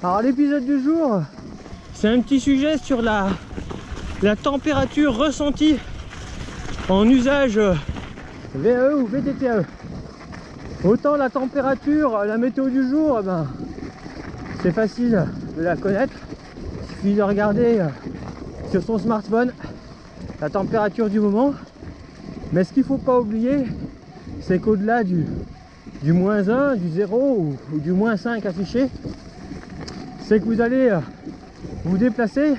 Alors l'épisode du jour, c'est un petit sujet sur la température ressentie en usage VAE ou VTTAE. Autant la température, la météo du jour, c'est facile de la connaître. Il suffit de regarder sur son smartphone la température du moment. Mais ce qu'il ne faut pas oublier, c'est qu'au-delà du moins 1, du 0 ou du moins 5 affiché, c'est que vous allez vous déplacer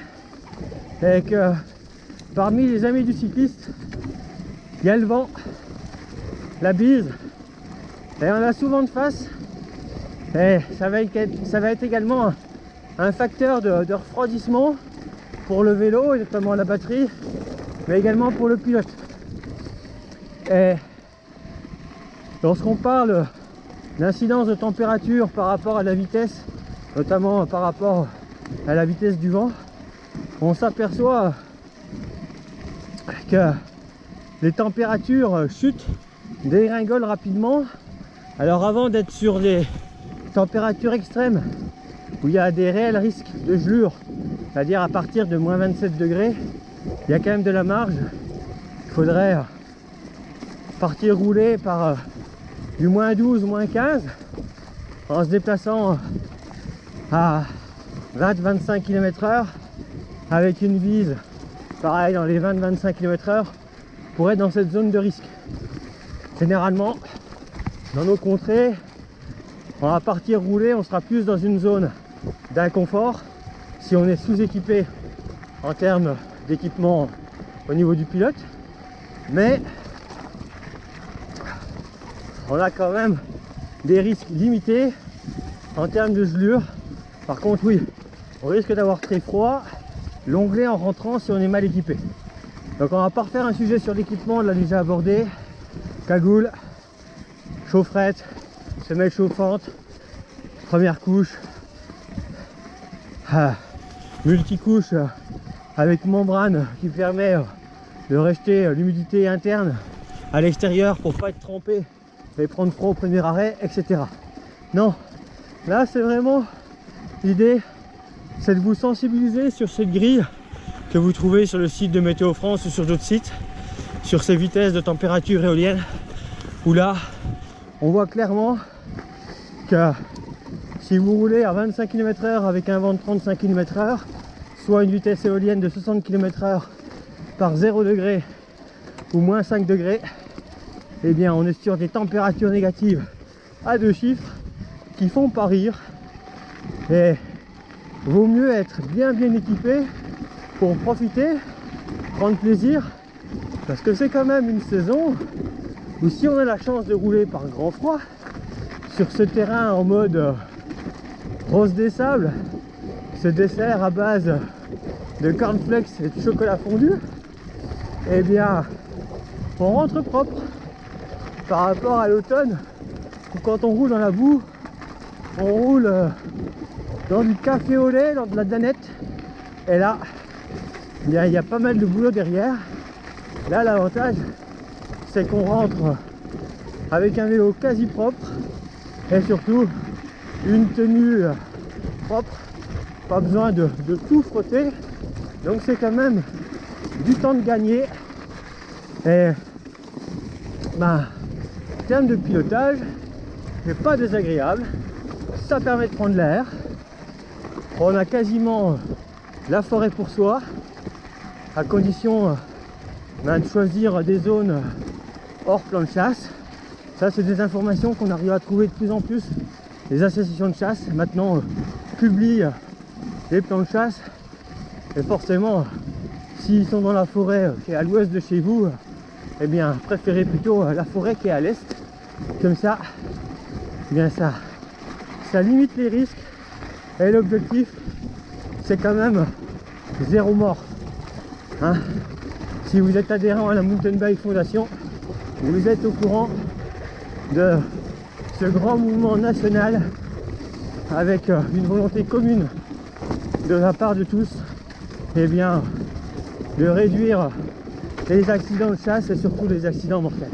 et que parmi les amis du cycliste, il y a le vent, la bise, et on a souvent de face, et ça va être également un facteur de refroidissement pour le vélo, et notamment la batterie, mais également pour le pilote. Et lorsqu'on parle d'incidence de température par rapport à la vitesse, notamment par rapport à la vitesse du vent, on s'aperçoit que les températures chutent, dégringolent rapidement. Alors avant d'être sur des températures extrêmes où il y a des réels risques de gelure, c'est-à-dire à partir de moins 27 degrés, il y a quand même de la marge. Il faudrait partir rouler par du moins 12, moins 15 en se déplaçant à 20-25 km/h avec une bise pareil dans les 20-25 km/h pour être dans cette zone de risque. Généralement, dans nos contrées, on va partir rouler, on sera plus dans une zone d'inconfort si on est sous-équipé en termes d'équipement au niveau du pilote, mais on a quand même des risques limités en termes de gelure. Par contre, oui, on risque d'avoir très froid, l'onglet en rentrant si on est mal équipé. Donc on va pas refaire un sujet sur l'équipement, on l'a déjà abordé. Cagoule, chaufferette, semelle chauffante, première couche, multicouche avec membrane qui permet de rester l'humidité interne à l'extérieur pour pas être trempé et prendre froid au premier arrêt, etc. Non, là c'est vraiment l'idée, c'est de vous sensibiliser sur cette grille que vous trouvez sur le site de Météo France ou sur d'autres sites, sur ces vitesses de température éolienne, où là on voit clairement que si vous roulez à 25 km/h avec un vent de 35 km/h, soit une vitesse éolienne de 60 km/h par 0 degré ou moins 5 degrés, eh bien on est sur des températures négatives à 2 chiffres qui font pas rire. Et vaut mieux être bien équipé pour profiter, prendre plaisir, parce que c'est quand même une saison où si on a la chance de rouler par grand froid sur ce terrain en mode rose des sables, ce dessert à base de cornflakes et de chocolat fondu, eh bien on rentre propre par rapport à l'automne où quand on roule dans la boue, on roule dans du café au lait, dans de la danette, et là il y a pas mal de boulot derrière. Là l'avantage c'est qu'on rentre avec un vélo quasi propre et surtout une tenue propre, pas besoin de tout frotter, donc c'est quand même du temps de gagner. Et en termes de pilotage, c'est pas désagréable, ça permet de prendre l'air, on a quasiment la forêt pour soi, à condition de choisir des zones hors plan de chasse. Ça c'est des informations qu'on arrive à trouver de plus en plus. Les associations de chasse maintenant publient les plans de chasse, et forcément s'ils sont dans la forêt qui est à l'ouest de chez vous, eh bien préférez plutôt la forêt qui est à l'est, comme ça, eh bien ça limite les risques, et l'objectif c'est quand même 0 mort, hein. Si vous êtes adhérent à la Mountain Bike Foundation, vous êtes au courant de ce grand mouvement national avec une volonté commune de la part de tous, eh bien de réduire les accidents de chasse et surtout les accidents mortels.